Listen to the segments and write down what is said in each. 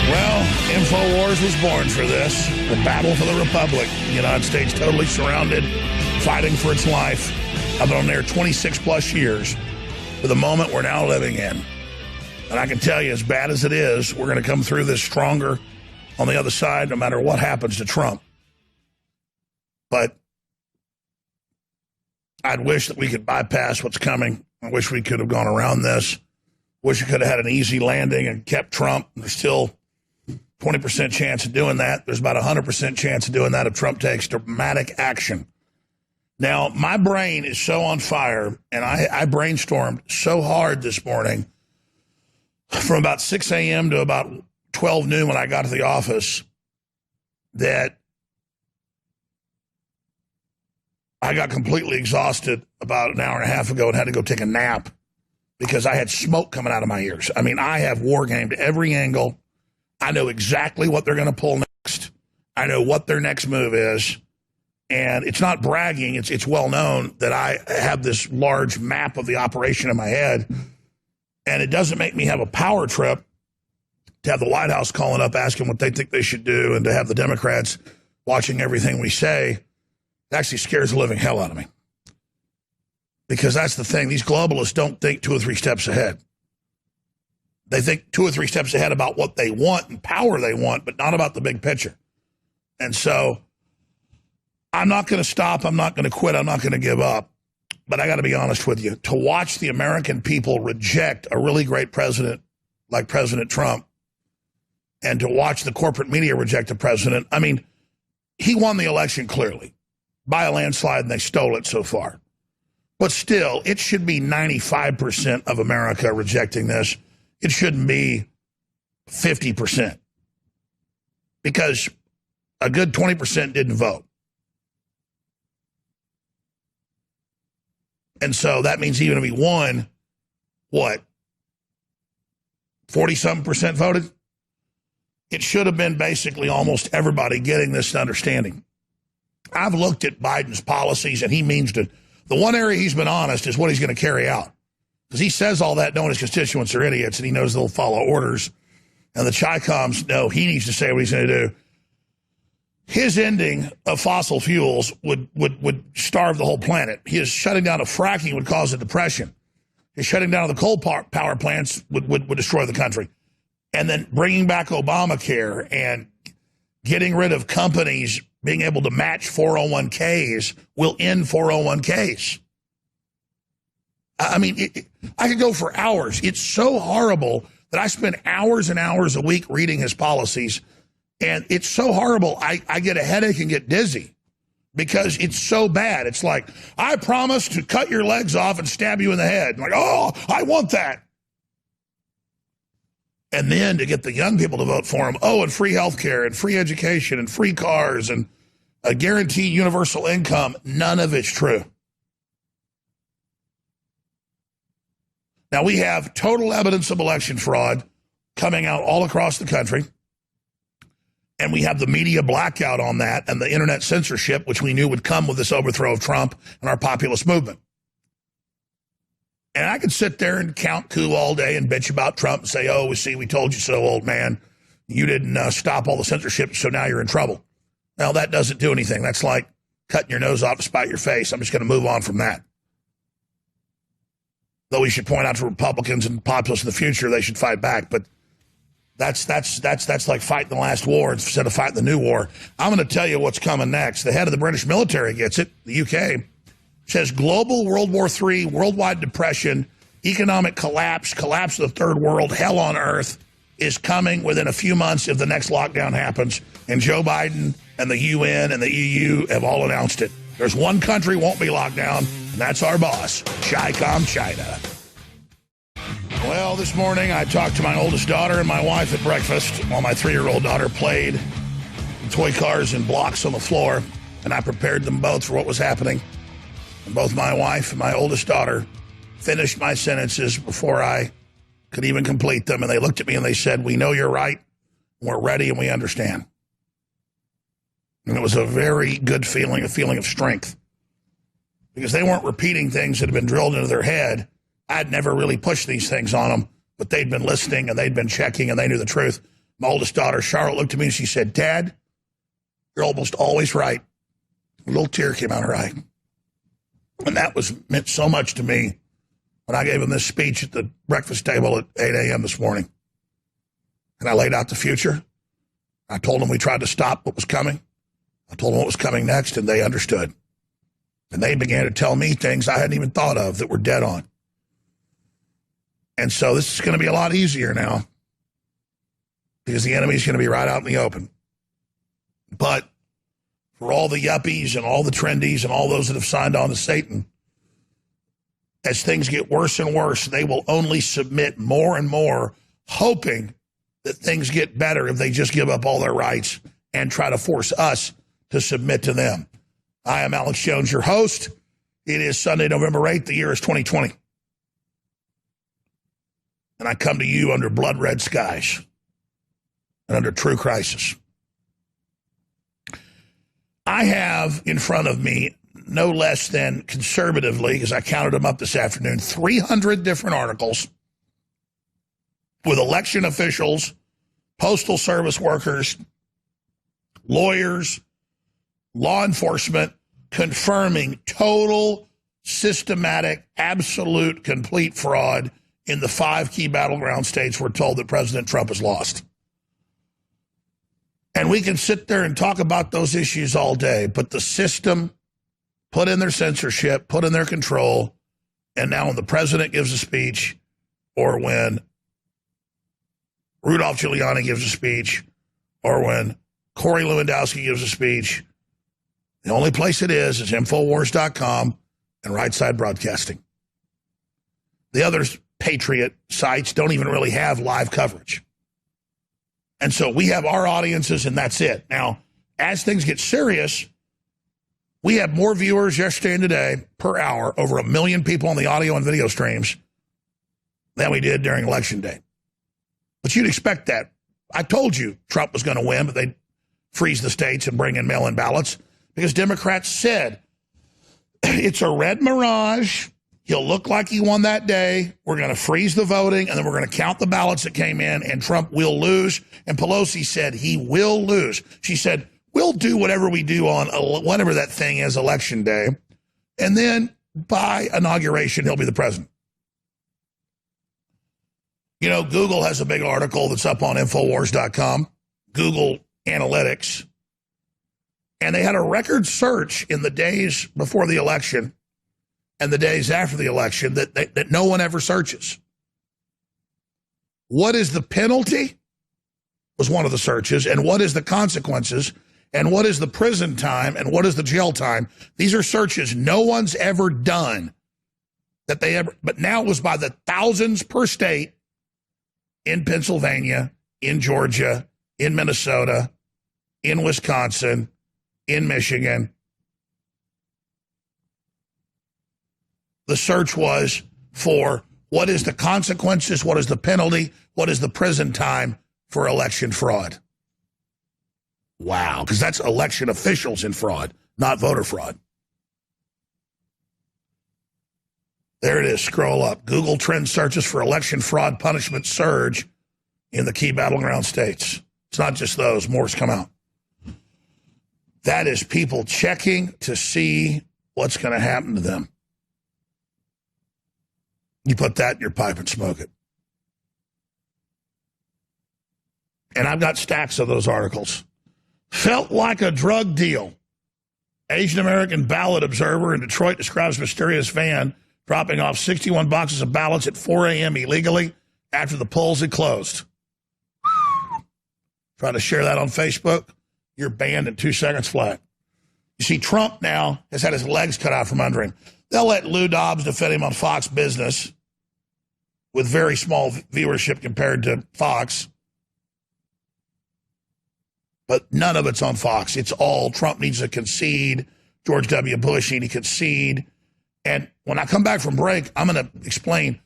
Well, InfoWars was born for this. The battle for the Republic. The United States totally surrounded, fighting for its life. I've been on there 26 plus years for the moment we're now living in. And I can tell you, as bad as it is, we're going to come through this stronger on the other side, no matter what happens to Trump. But I'd wish that we could bypass what's coming. I wish we could have gone around this. Wish we could have had an easy landing and kept Trump. There's still 20% chance of doing that. There's about 100% chance of doing that if Trump takes dramatic action. Now, my brain is so on fire, and I brainstormed so hard this morning from about 6 a.m. to about 12 noon when I got to the office that I got completely exhausted about an hour and a half ago and had to go take a nap because I had smoke coming out of my ears. I mean, I have war gamed every angle. I know exactly what they're going to pull next. I know what their next move is. And it's not bragging. It's well known that I have this large map of the operation in my head. And it doesn't make me have a power trip to have the White House calling up asking what they think they should do and to have the Democrats watching everything we say. It actually scares the living hell out of me. Because that's the thing. These globalists don't think 2 or 3 steps ahead. They think 2 or 3 steps ahead about what they want and power they want, but not about the big picture. And so I'm not going to stop. I'm not going to quit. I'm not going to give up. But I got to be honest with you. To watch the American people reject a really great president like President Trump and to watch the corporate media reject the president, I mean, he won the election clearly by a landslide, and they stole it so far. But still, it should be 95% of America rejecting this. It shouldn't be 50%. Because a good 20% didn't vote. And so that means even if he won, what, 40-something% voted? It should have been basically almost everybody getting this understanding. I've looked at Biden's policies, and he means to. The one area he's been honest is what he's going to carry out. Because he says all that knowing his constituents are idiots, and he knows they'll follow orders. And the Chi-Coms know he needs to say what he's going to do. His ending of fossil fuels would starve the whole planet. His shutting down of fracking would cause a depression. His shutting down of the coal power plants would destroy the country. And then bringing back Obamacare and getting rid of companies being able to match 401ks will end 401ks. I mean, I could go for hours. It's so horrible that I spend hours and hours a week reading his policies. And it's so horrible, I get a headache and get dizzy because it's so bad. It's like, I promise to cut your legs off and stab you in the head. I'm like, oh, I want that. And then to get the young people to vote for him, oh, and free health care and free education and free cars and a guaranteed universal income, none of it's true. Now, we have total evidence of election fraud coming out all across the country. And we have the media blackout on that and the internet censorship, which we knew would come with this overthrow of Trump and our populist movement. And I could sit there and count coup all day and bitch about Trump and say, oh, see, we told you so, old man. You didn't stop all the censorship, so now you're in trouble. Now, that doesn't do anything. That's like cutting your nose off to spite your face. I'm just going to move on from that. Though we should point out to Republicans and populists in the future, they should fight back. But that's like fighting the last war instead of fighting the new war. I'm going to tell you what's coming next. The head of the British military gets it, the UK, says global World War III, worldwide depression, economic collapse of the third world, hell on earth is coming within a few months if the next lockdown happens. And Joe Biden and the UN and the EU have all announced it. There's one country won't be locked down, and that's our boss, Chi-Com China. Well, this morning I talked to my oldest daughter and my wife at breakfast while my 3-year-old daughter played toy cars and blocks on the floor, and I prepared them both for what was happening. And both my wife and my oldest daughter finished my sentences before I could even complete them, and they looked at me and they said, we know you're right, we're ready, and we understand. And it was a very good feeling, a feeling of strength, because they weren't repeating things that had been drilled into their head I'd never really pushed these things on them, but they'd been listening and they'd been checking and they knew the truth. My oldest daughter, Charlotte, looked at me and she said, Dad, you're almost always right. A little tear came out of her eye. And that meant so much to me when I gave him this speech at the breakfast table at 8 a.m. this morning. And I laid out the future. I told them we tried to stop what was coming. I told them what was coming next, and they understood. And they began to tell me things I hadn't even thought of that were dead on. And so this is going to be a lot easier now because the enemy's going to be right out in the open. But for all the yuppies and all the trendies and all those that have signed on to Satan, as things get worse and worse, they will only submit more and more, hoping that things get better if they just give up all their rights and try to force us to submit to them. I am Alex Jones, your host. It is Sunday, November 8th. The year is 2020. And I come to you under blood red skies and under true crisis. I have in front of me no less than, conservatively, because I counted them up this afternoon, 300 different articles with election officials, postal service workers, lawyers, law enforcement, confirming total, systematic, absolute, complete fraud in the 5 key battleground states we're told that President Trump has lost. And we can sit there and talk about those issues all day, but the system put in their censorship, put in their control, and now when the president gives a speech or when Rudolph Giuliani gives a speech or when Corey Lewandowski gives a speech, the only place it is Infowars.com and Right Side Broadcasting. The other Patriot sites don't even really have live coverage. And so we have our audiences, and that's it. Now, as things get serious, we have more viewers yesterday and today per hour, over 1 million people on the audio and video streams than we did during Election Day. But you'd expect that. I told you Trump was going to win, but they'd freeze the states and bring in mail-in ballots because Democrats said it's a red mirage. He'll look like he won that day. We're going to freeze the voting, and then we're going to count the ballots that came in, and Trump will lose. And Pelosi said he will lose. She said, we'll do whatever we do on whatever that thing is, Election Day, and then by inauguration, he'll be the president. You know, Google has a big article that's up on Infowars.com, Google Analytics, and they had a record search in the days before the election and the days after the election that no one ever searches. What is the penalty was one of the searches, and what is the consequences, and what is the prison time, and what is the jail time? These are searches no one's ever done that they ever, but now it was by the thousands per state in Pennsylvania, in Georgia, in Minnesota, in Wisconsin, in Michigan. The search was for what is the consequences, what is the penalty, what is the prison time for election fraud. Wow, because that's election officials in fraud, not voter fraud. There it is, scroll up. Google Trend searches for election fraud punishment surge in the key battleground states. It's not just those, more's come out. That is people checking to see what's going to happen to them. You put that in your pipe and smoke it. And I've got stacks of those articles. Felt like a drug deal. Asian American ballot observer in Detroit describes mysterious van dropping off 61 boxes of ballots at 4 a.m. illegally after the polls had closed. Try to share that on Facebook. You're banned in 2 seconds flat. You see, Trump now has had his legs cut out from under him. They'll let Lou Dobbs defend him on Fox Business with very small viewership compared to Fox. But none of it's on Fox. It's all Trump needs to concede. George W. Bush needs to concede. And when I come back from break, I'm going to explain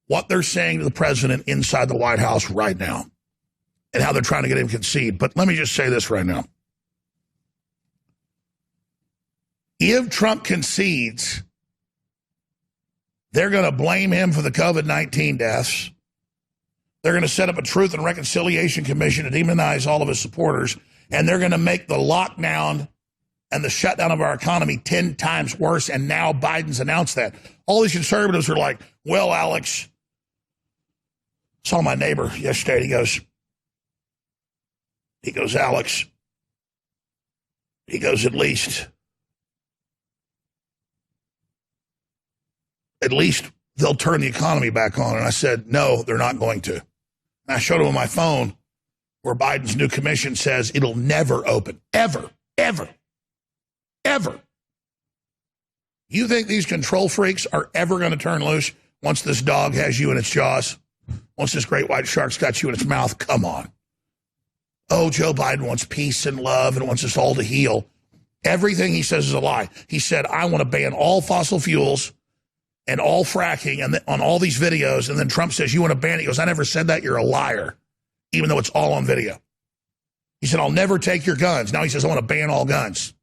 what they're saying to the president inside the White House right now and how they're trying to get him to concede. But let me just say this right now. If Trump concedes, They're going to blame him for the COVID-19 deaths. They're going to set up a Truth and Reconciliation Commission to demonize all of his supporters. And they're going to make the lockdown and the shutdown of our economy 10 times worse. And now Biden's announced that. All these conservatives are like, well, Alex, saw my neighbor yesterday. He goes, Alex, at least they'll turn the economy back on. And I said, no, they're not going to. And I showed him on my phone where Biden's new commission says it'll never open. Ever, ever, ever. You think these control freaks are ever going to turn loose once this dog has you in its jaws? Once this great white shark's got you in its mouth? Come on. Oh, Joe Biden wants peace and love and wants us all to heal. Everything he says is a lie. He said, I want to ban all fossil fuels and all fracking and on all these videos. And then Trump says, you want to ban it? He goes, I never said that. You're a liar, even though it's all on video. He said, I'll never take your guns. Now he says, I want to ban all guns.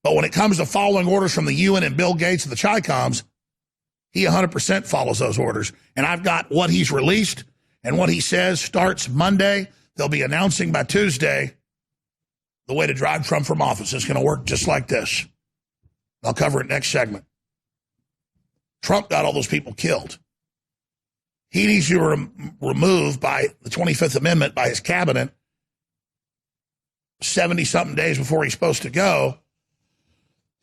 But when it comes to following orders from the UN and Bill Gates and the Chi-Coms, he 100% follows those orders. And I've got what he's released and what he says starts Monday. They'll be announcing by Tuesday the way to drive Trump from office. It's going to work just like this. I'll cover it next segment. Trump got all those people killed. He needs to be removed by the 25th Amendment by his cabinet 70-something days before he's supposed to go.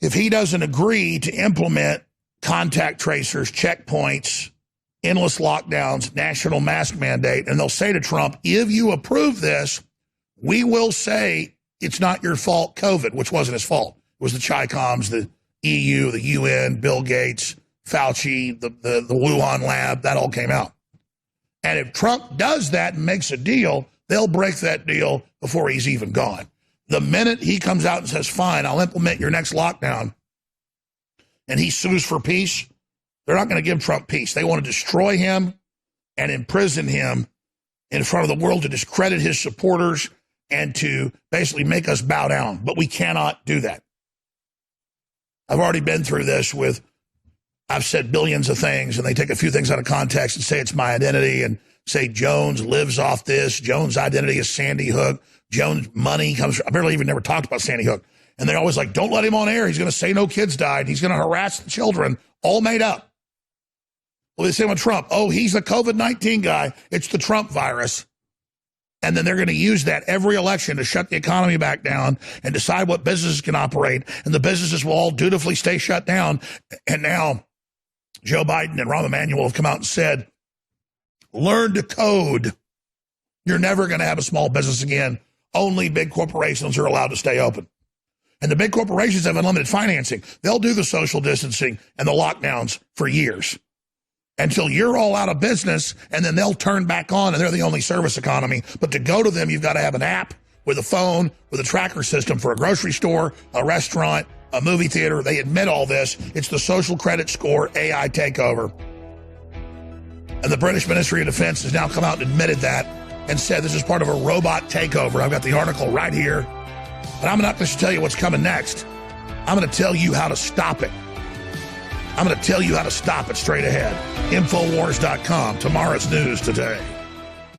If he doesn't agree to implement contact tracers, checkpoints, endless lockdowns, national mask mandate, and they'll say to Trump, if you approve this, we will say it's not your fault, COVID, which wasn't his fault. It was the Chi-Coms, the EU, the UN, Bill Gates, Fauci, the Wuhan lab, that all came out. And if Trump does that and makes a deal, they'll break that deal before he's even gone. The minute he comes out and says, fine, I'll implement your next lockdown, and he sues for peace, they're not going to give Trump peace. They want to destroy him and imprison him in front of the world to discredit his supporters and to basically make us bow down. But we cannot do that. I've already been through this with, I've said billions of things, and they take a few things out of context and say it's my identity and say Jones lives off this. Jones' identity is Sandy Hook. Jones' money comes from, I barely even never talked about Sandy Hook. And they're always like, don't let him on air. He's going to say no kids died. He's going to harass the children. All made up. Well, they say with Trump, oh, he's the COVID-19 guy. It's the Trump virus. And then they're going to use that every election to shut the economy back down and decide what businesses can operate. And the businesses will all dutifully stay shut down. And now Joe Biden and Rahm Emanuel have come out and said, learn to code. You're never going to have a small business again. Only big corporations are allowed to stay open. And the big corporations have unlimited financing. They'll do the social distancing and the lockdowns for years until you're all out of business, and then they'll turn back on, and they're the only service economy. But to go to them, you've got to have an app with a phone, with a tracker system for a grocery store, a restaurant, a movie theater. They admit all this. It's the social credit score AI takeover. And the British Ministry of Defense has now come out and admitted that and said this is part of a robot takeover. I've got the article right here. But I'm not going to tell you what's coming next. I'm going to tell you how to stop it. I'm going to tell you how to stop it straight ahead. Infowars.com, tomorrow's news today.